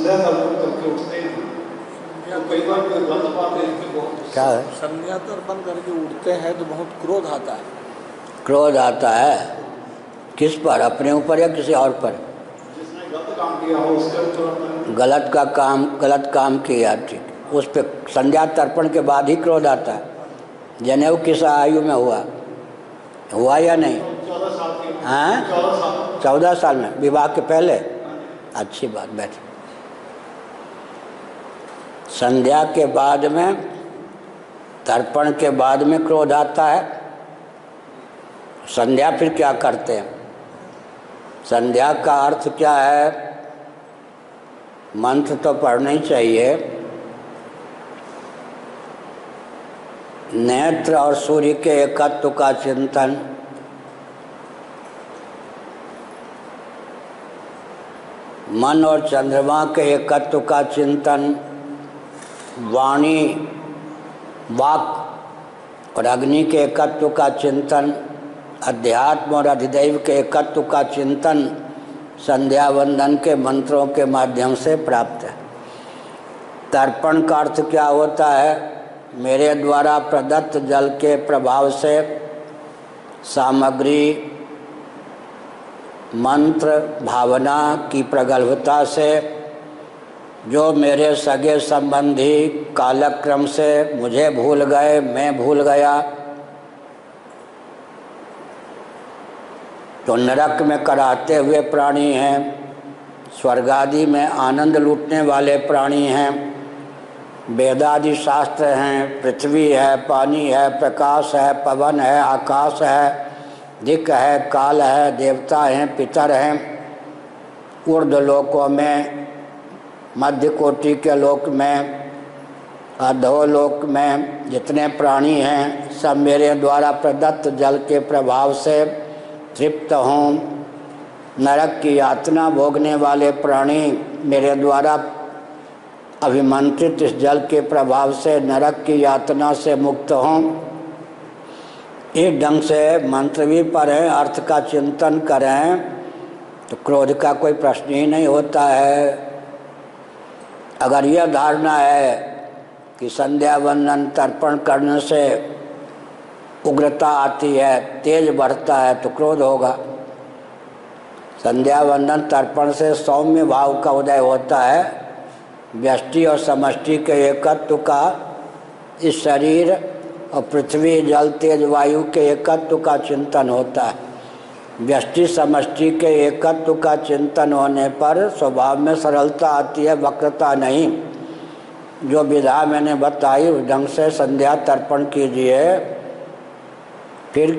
करके उठते हैं तो कई बार कोई गलत बात है क्या है? संध्या तर्पण करके उठते हैं तो बहुत क्रोध आता है। क्रोध आता है किस पर? अपने ऊपर या किसी और पर? जिसने गलत काम किया हो उसके ऊपर। गलत काम किया, ठीक, उस पर संध्या तर्पण के बाद ही क्रोध आता है। जनेऊ किस आयु में हुआ या नहीं? 14 साल की। हाँ, 14 साल में, विवाह के पहले। अच्छी बात, बैठ। संध्या के बाद में, तर्पण के बाद में क्रोध आता है। संध्या फिर क्या करते हैं? संध्या का अर्थ क्या है? मंत्र तो पढ़ना ही चाहिए। नेत्र और सूर्य के एकत्व का चिंतन, मन और चंद्रमा के एकत्व का चिंतन, वाणी, वाक और अग्नि के एकत्व का चिंतन, अध्यात्म और अधिदैव के एकत्व का चिंतन संध्या वंदन के मंत्रों के माध्यम से प्राप्त है। तर्पण का अर्थ क्या होता है? मेरे द्वारा प्रदत्त जल के प्रभाव से सामग्री, मंत्र, भावना की प्रगल्भता से जो मेरे सगे संबंधी कालक्रम से मुझे भूल गए, मैं भूल गया, तो नरक में कराहते हुए प्राणी हैं, स्वर्गादि में आनंद लूटने वाले प्राणी हैं, वेदादि शास्त्र हैं, पृथ्वी है, पानी है, प्रकाश है, पवन है, आकाश है, दिक् है, काल है, देवता हैं, पितर हैं, ऊर्ध्व लोकों में, मध्य कोटि के लोक में, अधोलोक में जितने प्राणी हैं सब मेरे द्वारा प्रदत्त जल के प्रभाव से तृप्त हों। नरक की यातना भोगने वाले प्राणी मेरे द्वारा अभिमंत्रित इस जल के प्रभाव से नरक की यातना से मुक्त हों। इस ढंग से मंत्र भी पढ़ें, अर्थ का चिंतन करें तो क्रोध का कोई प्रश्न ही नहीं होता है। अगर यह धारणा है कि संध्या वंदन तर्पण करने से उग्रता आती है, तेज बढ़ता है, तो क्रोध होगा। संध्या वंदन तर्पण से सौम्य भाव का उदय होता है। व्यष्टि और समष्टि के एकत्व का, इस शरीर और पृथ्वी, जल, तेज, वायु के एकत्व का चिंतन होता है। व्यष्टि समष्टि के एकत्व का चिंतन होने पर स्वभाव में सरलता आती है, वक्रता नहीं। जो विधा मैंने बताई उस ढंग से संध्या तर्पण कीजिए। फिर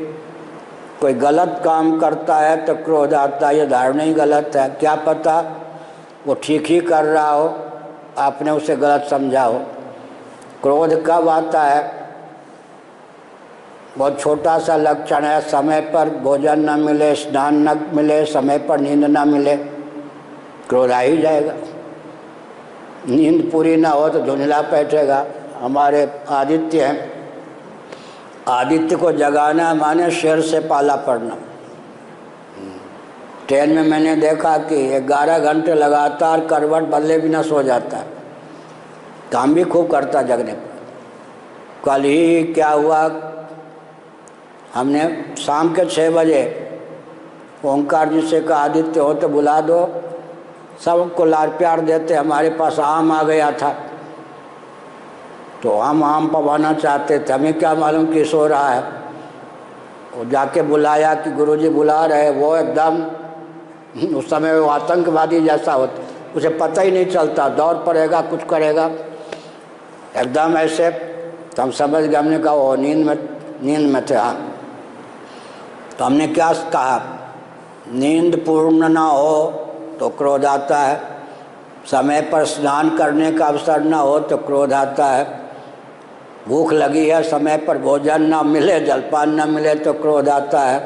कोई गलत काम करता है तो क्रोध आता है, ये धारणा ही गलत है। क्या पता वो ठीक ही कर रहा हो, आपने उसे गलत समझा हो। क्रोध कब आता है? बहुत छोटा सा लक्षण है, समय पर भोजन न मिले, स्नान न मिले, समय पर नींद न मिले, क्रोध आ ही जाएगा। नींद पूरी ना हो तो धुंधला बैठेगा। हमारे आदित्य हैं, आदित्य को जगाना माने शेर से पाला पड़ना। ट्रेन में मैंने देखा कि 11 घंटे लगातार करवट बदले बिना सो जाता है, काम भी खूब करता जगने पर। कल ही क्या हुआ, हमने शाम के 6 बजे ओंकार जी से कहा आदित्य हो तो बुला दो, सबको लाड़ प्यार देते। हमारे पास आम आ गया था तो हम आम पवाना चाहते थे, हमें क्या मालूम कि सो रहा है। वो जाके बुलाया कि गुरुजी बुला रहे, वो एकदम उस समय वो आतंकवादी जैसा होता, उसे पता ही नहीं चलता, दौड़ पड़ेगा, कुछ करेगा एकदम ऐसे। तो हम समझ गए, हमने कहा वो नींद में थे। हाँ, तो हमने क्या कहा, नींद पूर्ण ना हो तो क्रोध आता है, समय पर स्नान करने का अवसर ना हो तो क्रोध आता है, भूख लगी है, समय पर भोजन ना मिले, जलपान ना मिले तो क्रोध आता है,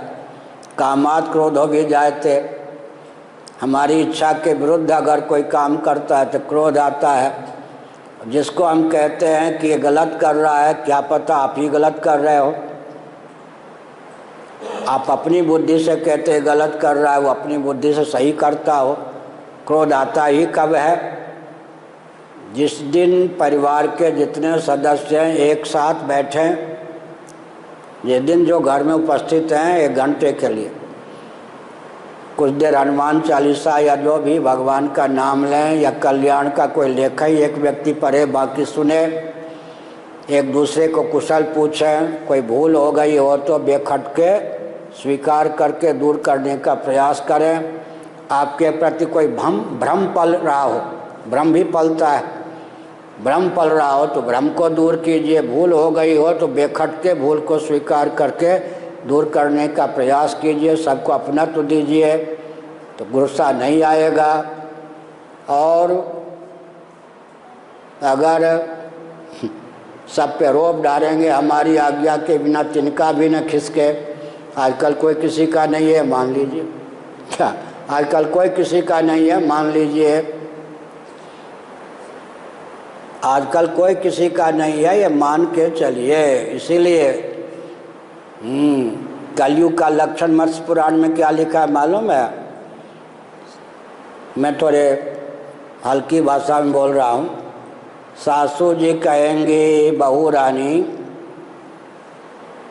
कामात क्रोध हो भी जाए थे, हमारी इच्छा के विरुद्ध अगर कोई काम करता है तो क्रोध आता है। जिसको हम कहते हैं कि ये गलत कर रहा है, क्या पता आप ही गलत कर रहे हो। आप अपनी बुद्धि से कहते हैं गलत कर रहा है, वो अपनी बुद्धि से सही करता हो। क्रोध आता ही कब है? जिस दिन परिवार के जितने सदस्य हैं एक साथ बैठें, जिस दिन जो घर में उपस्थित हैं 1 घंटे के लिए कुछ देर हनुमान चालीसा या जो भी भगवान का नाम लें, या कल्याण का कोई लेखा ही एक व्यक्ति पढ़े, बाकी सुने, एक दूसरे को कुशल पूछें, कोई भूल हो गई हो तो बेखटके स्वीकार करके दूर करने का प्रयास करें। आपके प्रति कोई भ्रम पल रहा हो, भ्रम भी पलता है, भ्रम पल रहा हो तो भ्रम को दूर कीजिए। भूल हो गई हो तो बेखटके भूल को स्वीकार करके दूर करने का प्रयास कीजिए। सबको अपनत्व दीजिए तो गुस्सा नहीं आएगा। और अगर सब पे रोब डालेंगे हमारी आज्ञा के बिना तिनका भी न खिसके, आजकल कोई किसी का नहीं है मान लीजिए, क्या आजकल कोई किसी का नहीं है मान लीजिए, आजकल कोई किसी का नहीं है ये मान के चलिए। इसीलिए कलयुग का लक्षण मत्स्य पुराण में क्या लिखा है मालूम है? मैं थोड़े हल्की भाषा में बोल रहा हूँ। सासू जी कहेंगे बहू रानी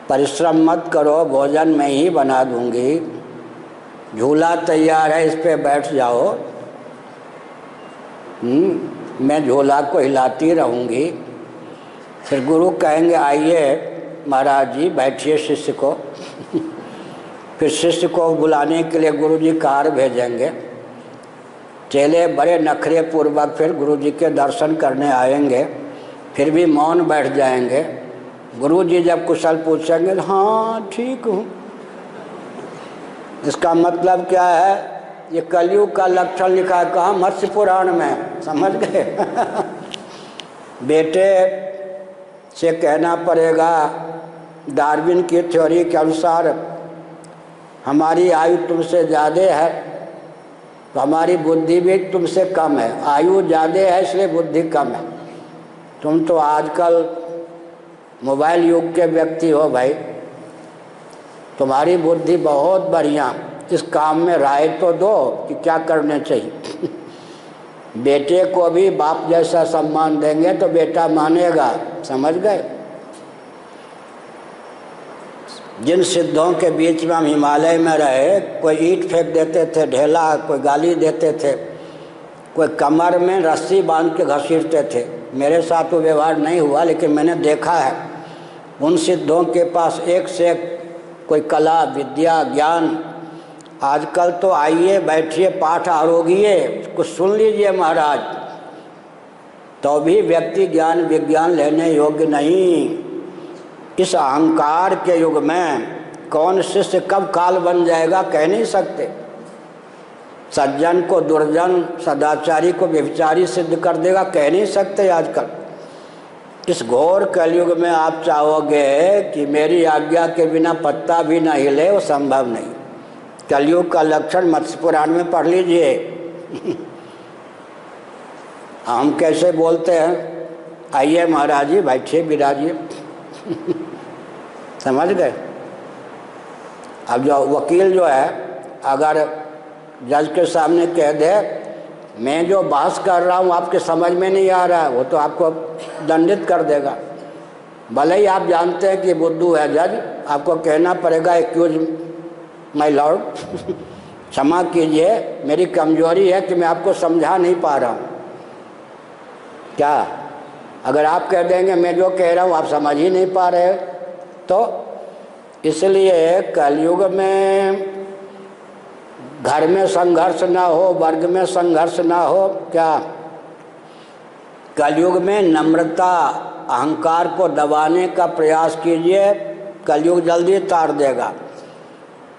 परिश्रम मत करो, भोजन मैं ही बना दूंगी, झूला तैयार है इस पे बैठ जाओ, मैं झूला को हिलाती रहूँगी। फिर गुरु कहेंगे आइए महाराज जी बैठिए शिष्य को फिर शिष्य को बुलाने के लिए गुरु जी कार भेजेंगे। चेले बड़े नखरे पूर्वक फिर गुरु जी के दर्शन करने आएंगे, फिर भी मौन बैठ जाएंगे। गुरु जी जब कुशल पूछेंगे हाँ ठीक हूँ। इसका मतलब क्या है? ये कलयुग का लक्षण लिखा है कहाँ? मत्स्य पुराण में, समझ गए बेटे से कहना पड़ेगा, डार्विन की थ्योरी के अनुसार हमारी आयु तुमसे ज़्यादा है तो हमारी बुद्धि भी तुमसे कम है। आयु ज़्यादा है इसलिए बुद्धि कम है। तुम तो आजकल मोबाइल युग के व्यक्ति हो भाई, तुम्हारी बुद्धि बहुत बढ़िया, इस काम में राय तो दो कि क्या करने चाहिए बेटे को भी बाप जैसा सम्मान देंगे तो बेटा मानेगा, समझ गए। जिन सिद्धों के बीच में हम हिमालय में रहे, कोई ईंट फेंक देते थे ढेला, कोई गाली देते थे, कोई कमर में रस्सी बांध के घसीटते थे। मेरे साथ वो व्यवहार नहीं हुआ लेकिन मैंने देखा है। उन सिद्धों के पास एक से एक कोई कला विद्या ज्ञान। आजकल तो आइए बैठिए पाठ आरोगिए कुछ सुन लीजिए महाराज, तो भी व्यक्ति ज्ञान विज्ञान लेने योग्य नहीं। इस अहंकार के युग में कौन शिष्य कब काल बन जाएगा कह नहीं सकते। सज्जन को दुर्जन, सदाचारी को व्यभिचारी सिद्ध कर देगा कह नहीं सकते। आजकल इस घोर कलयुग में आप चाहोगे कि मेरी आज्ञा के बिना पत्ता भी न हिले, वो संभव नहीं। कलयुग का लक्षण मत्स्य पुराण में पढ़ लीजिए हम कैसे बोलते हैं, आइए महाराज जी बैठिए विराजिए समझ गए। अब जो वकील जो है अगर जज के सामने कह दे मैं जो बहस कर रहा हूँ आपके समझ में नहीं आ रहा है, वो तो आपको दंडित कर देगा। भले ही आप जानते हैं कि बुद्धू है जज, आपको कहना पड़ेगा एक्यूज माय लॉर्ड क्षमा कीजिए, मेरी कमजोरी है कि मैं आपको समझा नहीं पा रहा हूँ। क्या अगर आप कह देंगे मैं जो कह रहा हूँ आप समझ ही नहीं पा रहे, तो इसलिए कलयुग में घर में संघर्ष ना हो, वर्ग में संघर्ष ना हो। क्या कलयुग में नम्रता अहंकार को दबाने का प्रयास कीजिए, कलयुग जल्दी तार देगा।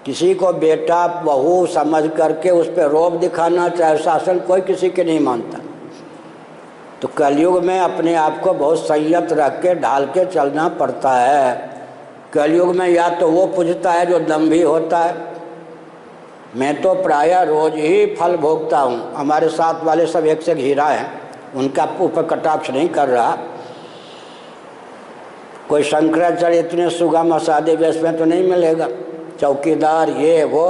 किसी को बेटा बहू समझ करके उस पर रोब दिखाना चाहे शासन कोई किसी के नहीं मानता। तो कलयुग में अपने आप को बहुत संयत रख के ढाल के चलना पड़ता है। कलयुग में या तो वो पूजता है जो दम्भी होता है। मैं तो प्रायः रोज ही फल भोगता हूँ, हमारे साथ वाले सब एक से हीरा हैं, उनका ऊपर कटाक्ष नहीं कर रहा। कोई शंकराचार्य इतने सुगम सादे वेश में तो नहीं मिलेगा, चौकीदार ये वो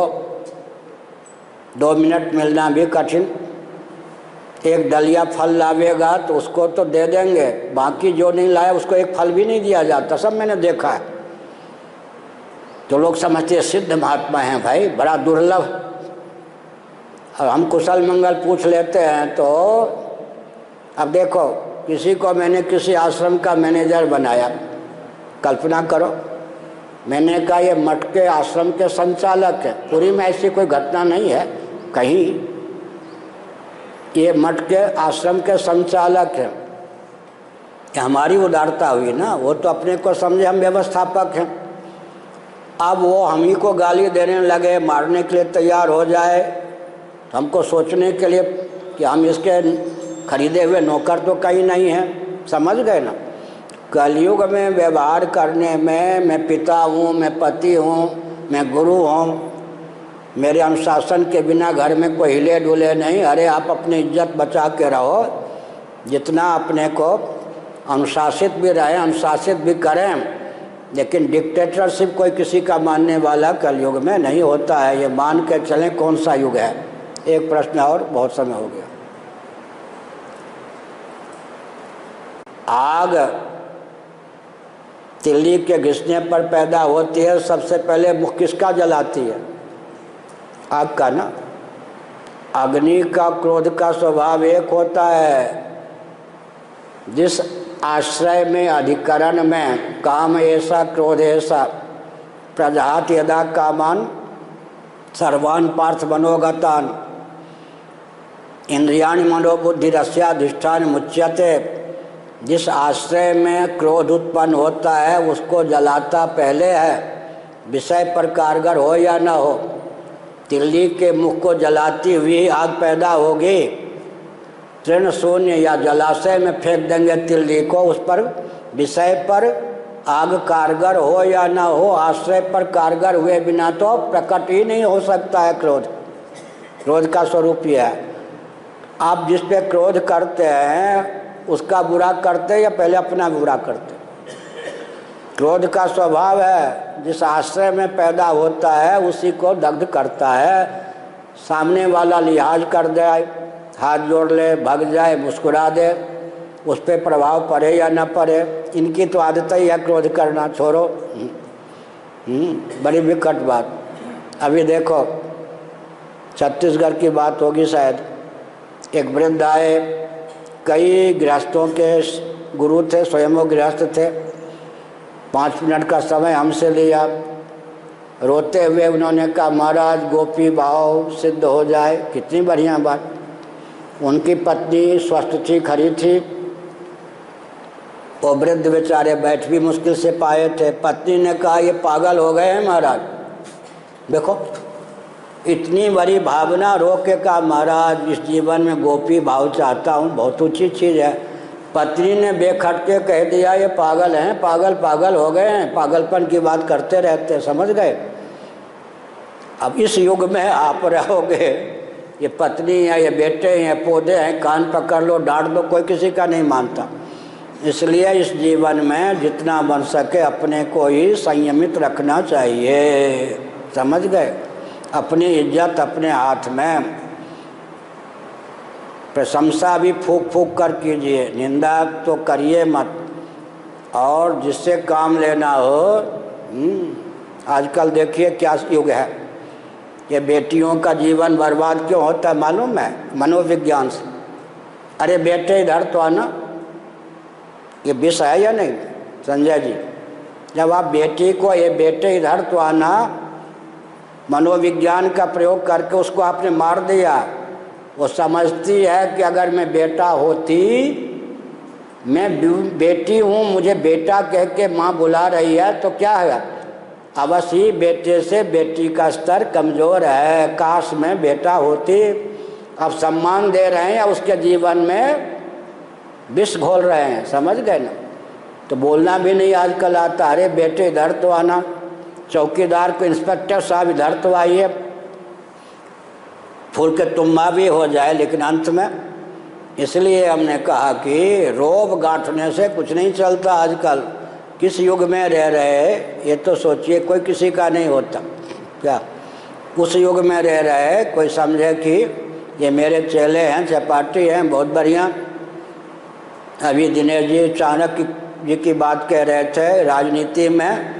2 मिनट मिलना भी कठिन। एक डलिया फल लावेगा तो उसको तो दे देंगे, बाकी जो नहीं लाया उसको एक फल भी नहीं दिया जाता, सब मैंने देखा है। तो लोग समझते हैं सिद्ध महात्मा हैं भाई, बड़ा दुर्लभ। और हम कुशल मंगल पूछ लेते हैं तो अब देखो, किसी को मैंने किसी आश्रम का मैनेजर बनाया, कल्पना करो, मैंने कहा ये मठ के आश्रम के संचालक है, पूरी में ऐसी कोई घटना नहीं है कहीं, ये मठ के आश्रम के संचालक हैं, हमारी उदारता हुई ना, वो तो अपने को समझे हम व्यवस्थापक हैं। अब वो हम ही को गाली देने लगे, मारने के लिए तैयार हो जाए, तो हमको सोचने के लिए कि हम इसके खरीदे हुए नौकर तो कहीं नहीं हैं, समझ गए ना। कलयुग में व्यवहार करने में मैं पिता हूँ, मैं पति हूँ, मैं गुरु हूँ, मेरे अनुशासन के बिना घर में कोई हिले डुले नहीं। अरे आप अपनी इज्जत बचा के रहो, जितना अपने को अनुशासित भी रहें, अनुशासित भी करें, लेकिन डिक्टेटरशिप कोई किसी का मानने वाला कलयुग में नहीं होता है। ये मान के चलें कौन सा युग है। एक प्रश्न और, बहुत समय हो गया। आग तिल्ली के घिसने पर पैदा होती है, सबसे पहले मुख किसका जलाती है? आग का ना। अग्नि का क्रोध का स्वभाव एक होता है, जिस आश्रय में अधिकरण में काम ऐसा क्रोध ऐसा प्रजात यदा कामान सर्वान पार्थ मनोगतान इंद्रियाणि मनोबुद्धिरस्याधिष्ठान मुच्यते। जिस आश्रय में क्रोध उत्पन्न होता है उसको जलाता पहले है, विषय पर कारगर हो या न हो। तिल्ली के मुख को जलाती हुई आग पैदा होगी, तृण शून्य या जलाशय में फेंक देंगे तिल्ली को, उस पर विषय पर आग कारगर हो या ना हो, आश्रय पर कारगर हुए बिना तो प्रकट ही नहीं हो सकता है क्रोध। क्रोध का स्वरूप यह है। आप जिस पे क्रोध करते हैं उसका बुरा करते या पहले अपना बुरा करते? क्रोध का स्वभाव है, जिस आश्रय में पैदा होता है उसी को दग्ध करता है। सामने वाला लिहाज कर दे, हाथ जोड़ ले, भग जाए, मुस्कुरा दे, उस पर प्रभाव पड़े या न पड़े, इनकी तो आदत ही है क्रोध करना। छोड़ो, बड़ी विकट बात। अभी देखो, छत्तीसगढ़ की बात होगी शायद, एक वृद्ध आए, कई गृहस्थों के गुरु थे, स्वयं वो गृहस्थ थे। 5 मिनट का समय हमसे लिया, रोते हुए उन्होंने कहा महाराज गोपी भाव सिद्ध हो जाए। कितनी बढ़िया बात। उनकी पत्नी स्वस्थ थी, खरी थी, वो वृद्ध बेचारे बैठ भी मुश्किल से पाए थे। पत्नी ने कहा ये पागल हो गए हैं महाराज, देखो इतनी बड़ी भावना, रो के कहा महाराज इस जीवन में गोपी भाव चाहता हूँ, बहुत ऊँची चीज़ है। पत्नी ने बेखटके कह दिया ये पागल हैं, पागल पागल हो गए हैं, पागलपन की बात करते रहते, समझ गए। अब इस युग में आप रहोगे, ये पत्नी है, ये बेटे हैं, पौधे हैं, कान पकड़ लो, डांट दो, कोई किसी का नहीं मानता। इसलिए इस जीवन में जितना बन सके अपने को ही संयमित रखना चाहिए, समझ गए। अपनी इज्जत अपने हाथ में। प्रशंसा भी फूक फूक कर कीजिए, निंदा तो करिए मत। और जिससे काम लेना हो, आजकल देखिए क्या युग है, ये बेटियों का जीवन बर्बाद क्यों होता है मालूम है? मनोविज्ञान से। अरे बेटे इधर तो आना, ये विष है या नहीं संजय जी? जब आप बेटी को ये बेटे इधर तो आना मनोविज्ञान का प्रयोग करके उसको आपने मार दिया, वो समझती है कि अगर मैं बेटा होती, मैं बेटी हूँ, मुझे बेटा कह के माँ बुला रही है तो क्या है, अवश्य ही बेटे से बेटी का स्तर कमज़ोर है। काश में बेटा होती। अब सम्मान दे रहे हैं या उसके जीवन में विष घोल रहे हैं, समझ गए ना। तो बोलना भी नहीं आजकल आता, अरे बेटे इधर तो आना, चौकीदार को इंस्पेक्टर साहब इधर तो आइए, फूल के तुम्बा भी हो जाए। लेकिन अंत में इसलिए हमने कहा कि रोब गांठने से कुछ नहीं चलता। आजकल किस युग में रह रहे, ये तो सोचिए, कोई किसी का नहीं होता क्या? उस युग में रह रहे, कोई समझे कि ये मेरे चेले हैं, सहपाठी हैं, बहुत बढ़िया। अभी दिनेश जी चाणक्य जी की बात कह रहे थे, राजनीति में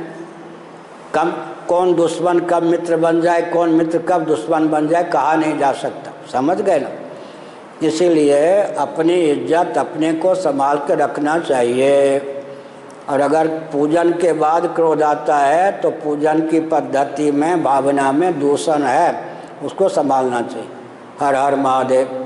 कौन दुश्मन कब मित्र बन जाए, कौन मित्र कब दुश्मन बन जाए, कहा नहीं जा सकता। समझ गए ना? इसीलिए अपनी इज्जत अपने को संभाल के रखना चाहिए। और अगर पूजन के बाद क्रोध आता है तो पूजन की पद्धति में, भावना में दूषण है, उसको संभालना चाहिए। हर हर महादेव।